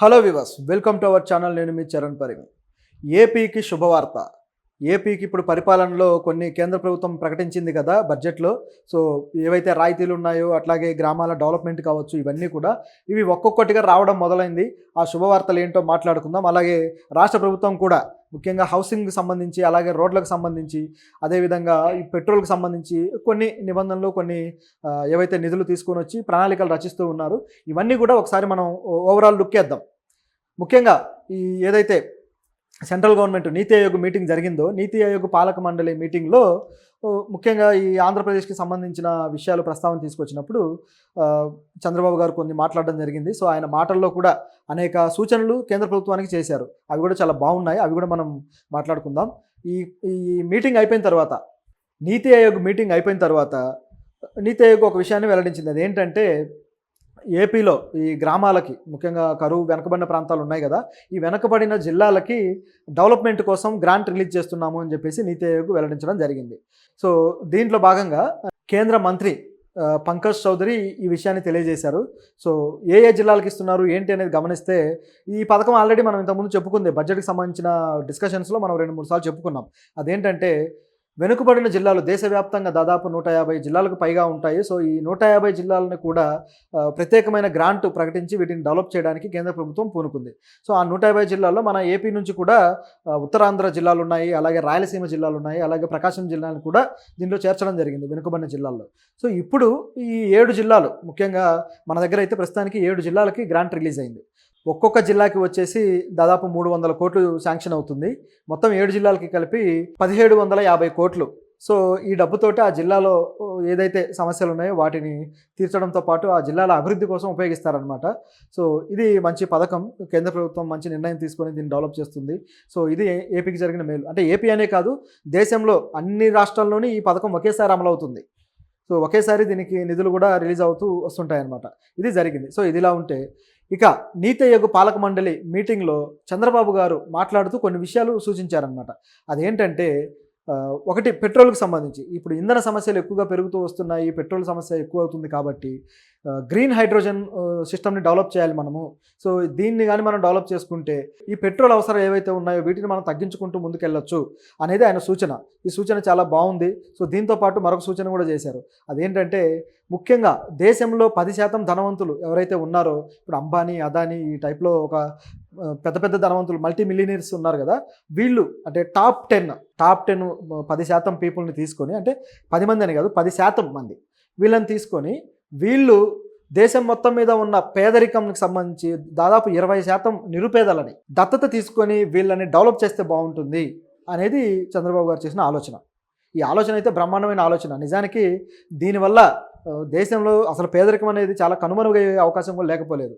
Hello viewers, welcome to our channel. నేను మీ చరణ్ పరిమి. ఏపీకి శుభవార్త. ఏపీకి ఇప్పుడు పరిపాలనలో కొన్ని కేంద్ర ప్రభుత్వం ప్రకటించింది కదా బడ్జెట్లో. సో ఏవైతే రాయితీలు ఉన్నాయో అట్లాగే గ్రామాల డెవలప్మెంట్ కావచ్చు, ఇవన్నీ కూడా ఇవి ఒక్కొక్కటిగా రావడం మొదలైంది. ఆ శుభవార్తలు ఏంటో మాట్లాడుకుందాం. అలాగే రాష్ట్ర ప్రభుత్వం కూడా ముఖ్యంగా హౌసింగ్కి సంబంధించి, అలాగే రోడ్లకు సంబంధించి, అదేవిధంగా ఈ పెట్రోల్కి సంబంధించి కొన్ని నిబంధనలు, కొన్ని ఏవైతే నిధులు తీసుకొని వచ్చి ప్రణాళికలు రచిస్తూ ఉన్నారు. ఇవన్నీ కూడా ఒకసారి మనం ఓవరాల్ లుక్ వేద్దాం. ముఖ్యంగా ఈ ఏదైతే సెంట్రల్ గవర్నమెంట్ నీతి ఆయోగ్ మీటింగ్ జరిగిందో, నీతి ఆయోగ్ పాలక మండలి మీటింగ్లో ముఖ్యంగా ఈ ఆంధ్రప్రదేశ్కి సంబంధించిన విషయాలు ప్రస్తావన తీసుకొచ్చినప్పుడు చంద్రబాబు గారు కొన్ని మాట్లాడడం జరిగింది. సో ఆయన మాటల్లో కూడా అనేక సూచనలు కేంద్ర ప్రభుత్వానికి చేశారు. అవి కూడా చాలా బాగున్నాయి. అవి కూడా మనం మాట్లాడుకుందాం. ఈ ఈ మీటింగ్ అయిపోయిన తర్వాత, నీతి ఆయోగ్ మీటింగ్ అయిపోయిన తర్వాత నీతి ఆయోగ్ ఒక విషయాన్ని వెల్లడించింది. అదేంటంటే ఏపీలో ఈ గ్రామాలకి, ముఖ్యంగా కరువు వెనకబడిన ప్రాంతాలు ఉన్నాయి కదా, ఈ వెనకబడిన జిల్లాలకి డెవలప్మెంట్ కోసం గ్రాంట్ రిలీజ్ చేస్తున్నాము అని చెప్పేసి నీతి ఆయోగ్ వెల్లడించడం జరిగింది. సో దీంట్లో భాగంగా కేంద్ర మంత్రి పంకజ్ చౌదరి ఈ విషయాన్ని తెలియజేశారు. సో ఏ జిల్లాలకు ఇస్తున్నారు ఏంటి అనేది గమనిస్తే, ఈ పథకం ఆల్రెడీ మనం ఇంతకుముందు చెప్పుకుంది. బడ్జెట్కి సంబంధించిన డిస్కషన్స్లో మనం 2-3 సార్లు చెప్పుకున్నాం. అదేంటంటే వెనుకబడిన జిల్లాలు దేశవ్యాప్తంగా దాదాపు 150 జిల్లాలకు పైగా ఉంటాయి. సో ఈ 150 జిల్లాలను కూడా ప్రత్యేకమైన గ్రాంట్ ప్రకటించి వీటిని డెవలప్ చేయడానికి కేంద్ర ప్రభుత్వం పూనుకుంది. సో ఆ 150 జిల్లాల్లో మన ఏపీ నుంచి కూడా ఉత్తరాంధ్ర జిల్లాలు ఉన్నాయి, అలాగే రాయలసీమ జిల్లాలు ఉన్నాయి, అలాగే ప్రకాశం జిల్లాను కూడా దీనిలో చేర్చడం జరిగింది వెనుకబడిన జిల్లాల్లో. సో ఇప్పుడు ఈ 7 జిల్లాలు, ముఖ్యంగా మన దగ్గర అయితే ప్రస్తుతానికి 7 జిల్లాలకి గ్రాంట్ రిలీజ్ అయింది. ఒక్కొక్క జిల్లాకి వచ్చేసి దాదాపు 300 కోట్లు శాంక్షన్ అవుతుంది. మొత్తం 7 జిల్లాలకి కలిపి 1750 కోట్లు. సో ఈ డబ్బుతోటి ఆ జిల్లాలో ఏదైతే సమస్యలు ఉన్నాయో వాటిని తీర్చడంతో పాటు ఆ జిల్లాల అభివృద్ధి కోసం ఉపయోగిస్తారనమాట. సో ఇది మంచి పథకం. కేంద్ర ప్రభుత్వం మంచి నిర్ణయం తీసుకొని దీన్ని డెవలప్ చేస్తుంది. సో ఇది ఏపీకి జరిగిన మేలు. అంటే ఏపీ అనే కాదు, దేశంలో అన్ని రాష్ట్రాల్లోని ఈ పథకం ఒకేసారి అమలవుతుంది. సో ఒకేసారి దీనికి నిధులు కూడా రిలీజ్ అవుతూ వస్తుంటాయన్నమాట. ఇది జరిగింది. సో ఇదిలా ఉంటే, ఇక నీతి ఆయోగ్ పాలక మండలి మీటింగ్లో చంద్రబాబు గారు మాట్లాడుతూ కొన్ని విషయాలు సూచించారనమాట. అదేంటంటే ఒకటి, పెట్రోల్కి సంబంధించి ఇప్పుడు ఇంధన సమస్యలు ఎక్కువగా పెరుగుతూ వస్తున్నాయి. పెట్రోల్ సమస్య ఎక్కువ అవుతుంది కాబట్టి గ్రీన్ హైడ్రోజన్ సిస్టమ్ని డెవలప్ చేయాలి మనము. సో దీన్ని కానీ మనం డెవలప్ చేసుకుంటే ఈ పెట్రోల్ అవసరాలు ఏవైతే ఉన్నాయో వీటిని మనం తగ్గించుకుంటూ ముందుకెళ్ళొచ్చు అనేది ఆయన సూచన. ఈ సూచన చాలా బాగుంది. సో దీంతో పాటు మరొక సూచన కూడా చేశారు. అదేంటంటే ముఖ్యంగా దేశంలో 10% ధనవంతులు ఎవరైతే ఉన్నారో, ఇప్పుడు అంబానీ, అదానీ ఈ టైప్లో ఒక పెద్ద పెద్ద ధనవంతులు, మల్టీ మిలియనీర్స్ ఉన్నారు కదా, వీళ్ళు అంటే టాప్ 10 10% పీపుల్ని తీసుకొని, అంటే 10 మంది అని కాదు 10% మంది వీళ్ళని తీసుకొని, వీళ్ళు దేశం మొత్తం మీద ఉన్న పేదరికంకి సంబంధించి దాదాపు 20% నిరుపేదలని దత్తత తీసుకొని వీళ్ళని డెవలప్ చేస్తే బాగుంటుంది అనేది చంద్రబాబు గారు చేసిన ఆలోచన. ఈ ఆలోచన అయితే బ్రహ్మాండమైన ఆలోచన. నిజానికి దీనివల్ల దేశంలో అసలు పేదరికం అనేది చాలా కనుమరుగయ్యే అవకాశం కూడా లేకపోలేదు.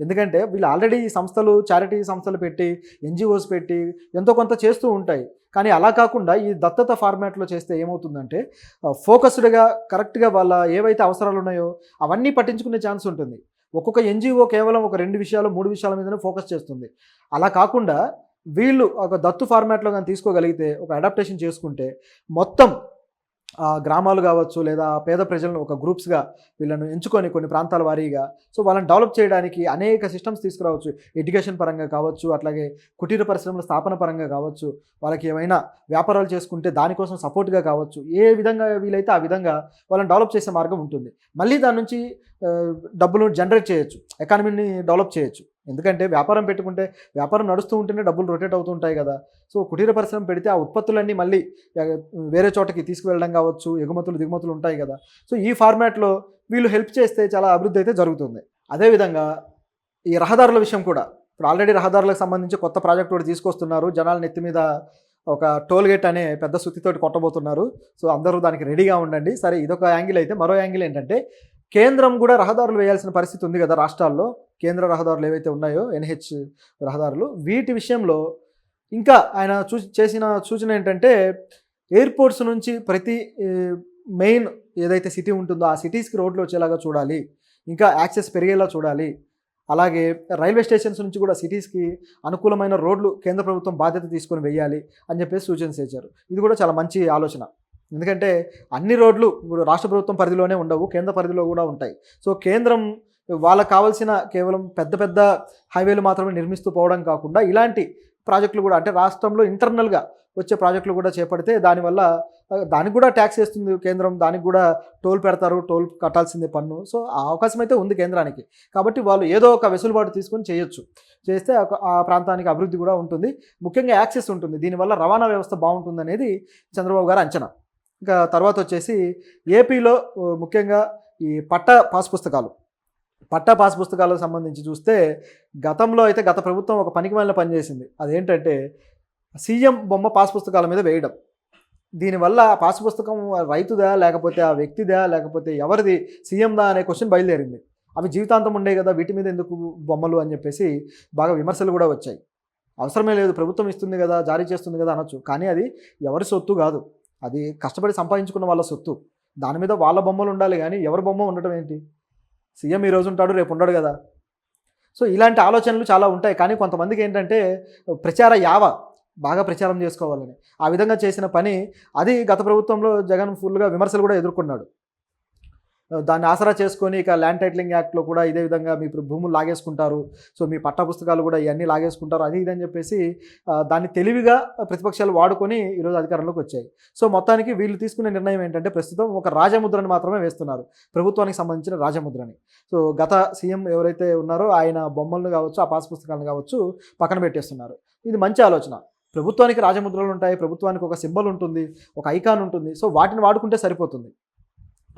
ఎందుకంటే వీళ్ళు ఆల్రెడీ సంస్థలు, చారిటీ సంస్థలు పెట్టి, ఎన్జిఓస్ పెట్టి ఎంతో కొంత చేస్తూ ఉంటాయి. కానీ అలా కాకుండా ఈ దత్తత ఫార్మాట్లో చేస్తే ఏమవుతుందంటే ఫోకస్డ్గా, కరెక్ట్గా వాళ్ళ ఏవైతే అవసరాలు ఉన్నాయో అవన్నీ పట్టించుకునే ఛాన్స్ ఉంటుంది. ఒక్కొక్క ఎన్జిఓ కేవలం ఒక 2 విషయాలు, 3 విషయాల మీదనే ఫోకస్ చేస్తుంది. అలా కాకుండా వీళ్ళు ఒక దత్తు ఫార్మాట్లో కానీ తీసుకోగలిగితే, ఒక అడాప్టేషన్ చేసుకుంటే మొత్తం గ్రామాలు కావచ్చు లేదా పేద ప్రజలను ఒక గ్రూప్స్గా వీళ్ళను ఎంచుకొని కొన్ని ప్రాంతాల వారీగా సో వాళ్ళని డెవలప్ చేయడానికి అనేక సిస్టమ్స్ తీసుకురావచ్చు. ఎడ్యుకేషన్ పరంగా కావచ్చు, అట్లాగే కుటీర పరిశ్రమల స్థాపన పరంగా కావచ్చు, వాళ్ళకి ఏమైనా వ్యాపారాలు చేసుకుంటే దానికోసం సపోర్ట్గా కావచ్చు, ఏ విధంగా వీలైతే ఆ విధంగా వాళ్ళని డెవలప్ చేసే మార్గం ఉంటుంది. మళ్ళీ దాని నుంచి డబ్బులు జనరేట్ చేయొచ్చు, ఎకానమీని డెవలప్ చేయొచ్చు. ఎందుకంటే వ్యాపారం పెట్టుకుంటే వ్యాపారం నడుస్తూ ఉంటేనే డబ్బులు రొటేట్ అవుతూ ఉంటాయి కదా. సో కుటీర పరిశ్రమ పెడితే ఆ ఉత్పత్తులన్నీ మళ్ళీ వేరే చోటకి తీసుకువెళ్ళడం కావచ్చు, ఎగుమతులు దిగుమతులు ఉంటాయి కదా. సో ఈ ఫార్మాట్లో వీళ్ళు హెల్ప్ చేస్తే చాలా అభివృద్ధి అయితే జరుగుతుంది. అదేవిధంగా ఈ రహదారుల విషయం కూడా, ఇప్పుడు ఆల్రెడీ రహదారులకు సంబంధించి కొత్త ప్రాజెక్ట్ ఒకటి తీసుకొస్తున్నారు. జనాల నెత్తి మీద ఒక టోల్ గేట్ అనే పెద్ద సుత్తితోటి కొట్టబోతున్నారు. సో అందరూ దానికి రెడీగా ఉండండి. సరే, ఇదొక యాంగిల్ అయితే, మరో యాంగిల్ ఏంటంటే కేంద్రం కూడా రహదారులు వేయాల్సిన పరిస్థితి ఉంది కదా రాష్ట్రాల్లో. కేంద్ర రహదారులు ఏవైతే ఉన్నాయో, ఎన్హెచ్ రహదారులు, వీటి విషయంలో ఇంకా ఆయన చేసిన సూచన ఏంటంటే ఎయిర్పోర్ట్స్ నుంచి ప్రతి మెయిన్ ఏదైతే సిటీ ఉంటుందో ఆ సిటీస్కి రోడ్లు వచ్చేలాగా చూడాలి, ఇంకా యాక్సెస్ పెరిగేలా చూడాలి. అలాగే రైల్వే స్టేషన్స్ నుంచి కూడా సిటీస్కి అనుకూలమైన రోడ్లు కేంద్ర ప్రభుత్వం బాధ్యత తీసుకొని వేయాలి అని చెప్పేసి సూచన చేశారు. ఇది కూడా చాలా మంచి ఆలోచన. ఎందుకంటే అన్ని రోడ్లు ఇప్పుడు రాష్ట్ర ప్రభుత్వం పరిధిలోనే ఉండవు, కేంద్ర పరిధిలో కూడా ఉంటాయి. సో కేంద్రం వాళ్ళకి కావాల్సిన కేవలం పెద్ద పెద్ద హైవేలు మాత్రమే నిర్మిస్తూ పోవడం కాకుండా ఇలాంటి ప్రాజెక్టులు కూడా అంటే రాష్ట్రంలో ఇంటర్నల్గా వచ్చే ప్రాజెక్టులు కూడా చేపడితే దానివల్ల దానికి కూడా ట్యాక్స్ వేస్తుంది కేంద్రం, దానికి కూడా టోల్ పెడతారు, టోల్ కట్టాల్సిందే పన్ను. సో ఆ అవకాశం అయితే ఉంది కేంద్రానికి. కాబట్టి వాళ్ళు ఏదో ఒక వెసులుబాటు తీసుకొని చేయొచ్చు. చేస్తే ఆ ప్రాంతానికి అభివృద్ధి కూడా ఉంటుంది, ముఖ్యంగా యాక్సెస్ ఉంటుంది, దీనివల్ల రవాణా వ్యవస్థ బాగుంటుందనేది చంద్రబాబు గారు అంచనా. ఇంకా తర్వాత వచ్చేసి ఏపీలో ముఖ్యంగా ఈ పట్టా పాస్ పుస్తకాలకు సంబంధించి చూస్తే గతంలో అయితే గత ప్రభుత్వం ఒక పనికిమాలిన పని చేసింది. అదేంటంటే సీఎం బొమ్మ పాస్ పుస్తకాల మీద వేయడం. దీనివల్ల ఆ పాస్ పుస్తకం రైతుదా లేకపోతే ఆ వ్యక్తిదా లేకపోతే ఎవరిది, సీఎందా అనే క్వశ్చన్ బయలుదేరింది. అవి జీవితాంతం ఉండే కదా, వీటి మీద ఎందుకు బొమ్మలు అని చెప్పేసి బాగా విమర్శలు కూడా వచ్చాయి. అవసరమే లేదు, ప్రభుత్వం ఇస్తుంది కదా, జారీ చేస్తుంది కదా అనొచ్చు. కానీ అది ఎవరి సొత్తు కాదు, అది కష్టపడి సంపాదించుకున్న వాళ్ళ సొత్తు. దాని మీద వాళ్ళ బొమ్మలు ఉండాలి కానీ ఎవరి బొమ్మ ఉండటం ఏంటి? సీఎం ఈ రోజు ఉంటాడు, రేపు ఉండడు కదా. సో ఇలాంటి ఆలోచనలు చాలా ఉంటాయి. కానీ కొంతమందికి ఏంటంటే బాగా ప్రచారం చేసుకోవాలని ఆ విధంగా చేసిన పని అది గత ప్రభుత్వంలో జగన్ ఫుల్గా విమర్శలు కూడా ఎదుర్కొన్నాడు. దాన్ని ఆసరా చేసుకొని ఇక ల్యాండ్ టైటిలింగ్ యాక్ట్లో కూడా ఇదే విధంగా మీ భూములు లాగేసుకుంటారు, సో మీ పట్టా పుస్తకాలు కూడా ఇవన్నీ లాగేసుకుంటారు, అది ఇదని చెప్పేసి దాన్ని తెలివిగా ప్రతిపక్షాలు వాడుకొని ఈరోజు అధికారంలోకి వచ్చాయి. సో మొత్తానికి వీళ్ళు తీసుకునే నిర్ణయం ఏంటంటే ప్రస్తుతం ఒక రాజముద్రని మాత్రమే వేస్తున్నారు, ప్రభుత్వానికి సంబంధించిన రాజముద్రని. సో గత సీఎం ఎవరైతే ఉన్నారో ఆయన బొమ్మలను కావచ్చు, ఆ పాస్ పుస్తకాలను కావచ్చు పక్కన పెట్టేస్తున్నారు. ఇది మంచి ఆలోచన. ప్రభుత్వానికి రాజముద్రలు ఉంటాయి, ప్రభుత్వానికి ఒక సింబల్ ఉంటుంది, ఒక ఐకాన్ ఉంటుంది. సో వాటిని వాడుకుంటే సరిపోతుంది.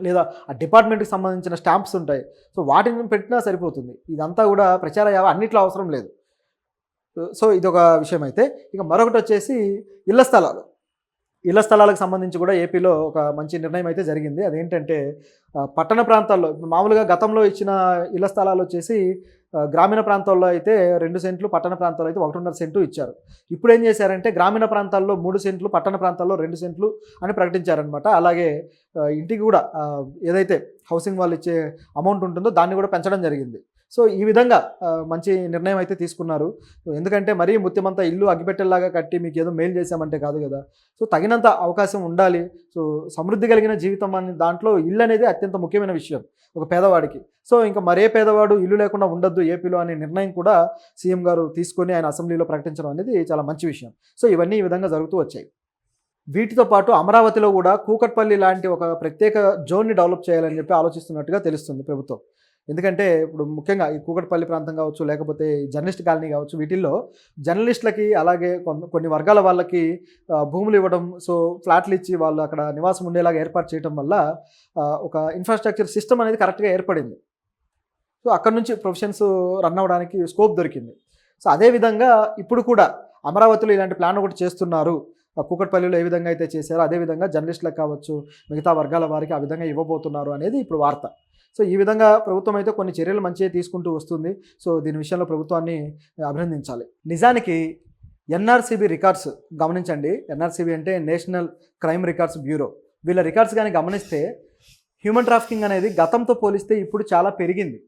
లేదా ఆ డిపార్ట్మెంట్కి సంబంధించిన స్టాంప్స్ ఉంటాయి, సో వాటిని పెట్టినా సరిపోతుంది. ఇదంతా కూడా ప్రచార యావ అన్నిట్లో అవసరం లేదు. సో ఇదొక విషయం. అయితే ఇక మరొకటి వచ్చేసి ఇళ్ల స్థలాలకు సంబంధించి కూడా ఏపీలో ఒక మంచి నిర్ణయం అయితే జరిగింది. అదేంటంటే పట్టణ ప్రాంతాల్లో మామూలుగా గతంలో ఇచ్చిన ఇళ్ల స్థలాలు వచ్చేసి గ్రామీణ ప్రాంతాల్లో అయితే 2 సెంట్లు, పట్టణ ప్రాంతాల్లో అయితే 1.5 సెంటు ఇచ్చారు. ఇప్పుడు ఏం చేశారంటే గ్రామీణ ప్రాంతాల్లో 3 సెంట్లు, పట్టణ ప్రాంతాల్లో 2 సెంట్లు అని ప్రకటించారనమాట. అలాగే ఇంటికి కూడా ఏదైతే హౌసింగ్ వాళ్ళు ఇచ్చే అమౌంట్ ఉంటుందో దాన్ని కూడా పెంచడం జరిగింది. సో ఈ విధంగా మంచి నిర్ణయం అయితే తీసుకున్నారు. ఎందుకంటే మరీ ముత్యమంతా ఇల్లు అగ్గిపెట్టెల్లాగా కట్టి మీకు ఏదో మేలు చేశామంటే కాదు కదా. సో తగినంత అవకాశం ఉండాలి. సో సమృద్ధి కలిగిన జీవితం అనే దాంట్లో ఇల్లు అనేది అత్యంత ముఖ్యమైన విషయం ఒక పేదవాడికి. సో ఇంకా మరే పేదవాడు ఇల్లు లేకుండా ఉండొద్దు ఏపీలో అనే నిర్ణయం కూడా సీఎం గారు తీసుకొని ఆయన అసెంబ్లీలో ప్రకటించడం అనేది చాలా మంచి విషయం. సో ఇవన్నీ ఈ విధంగా జరుగుతూ వచ్చాయి. వీటితో పాటు అమరావతిలో కూడా కూకట్పల్లి లాంటి ఒక ప్రత్యేక జోన్ని డెవలప్ చేయాలని చెప్పి ఆలోచిస్తున్నట్టుగా తెలుస్తుంది ప్రభుత్వం. ఎందుకంటే ఇప్పుడు ముఖ్యంగా ఈ కూకట్పల్లి ప్రాంతం కావచ్చు, లేకపోతే జర్నలిస్ట్ కాలనీ కావచ్చు, వీటిల్లో జర్నలిస్టులకి అలాగే కొన్ని వర్గాల వాళ్ళకి భూములు ఇవ్వడం, సో ఫ్లాట్లు ఇచ్చి వాళ్ళు అక్కడ నివాసం ఉండేలాగా ఏర్పాటు చేయడం వల్ల ఒక ఇన్ఫ్రాస్ట్రక్చర్ సిస్టమ్ అనేది కరెక్ట్గా ఏర్పడింది. సో అక్కడ నుంచి ప్రొఫెషన్స్ రన్ అవ్వడానికి స్కోప్ దొరికింది. సో అదేవిధంగా ఇప్పుడు కూడా అమరావతిలో ఇలాంటి ప్లాన్ ఒకటి చేస్తున్నారు. కూకట్పల్లిలో ఏ విధంగా అయితే చేశారో అదేవిధంగా జర్నలిస్టులకు కావచ్చు, మిగతా వర్గాల వారికి ఆ విధంగా ఇవ్వబోతున్నారు అనేది ఇప్పుడు వార్త. సో ఈ విధంగా ప్రభుత్వం అయితే కొన్ని చర్యలు మంచిగా తీసుకుంటూ వస్తుంది. సో దీని విషయంలో ప్రభుత్వాన్ని అభినందించాలి. నిజానికి ఎన్ఆర్సీబీ రికార్డ్స్ గమనించండి. ఎన్ఆర్సీబీ అంటే నేషనల్ క్రైమ్ రికార్డ్స్ బ్యూరో. వీళ్ళ రికార్డ్స్ కానీ గమనిస్తే హ్యూమన్ ట్రాఫికింగ్ అనేది గతంతో పోలిస్తే ఇప్పుడు చాలా పెరిగింది.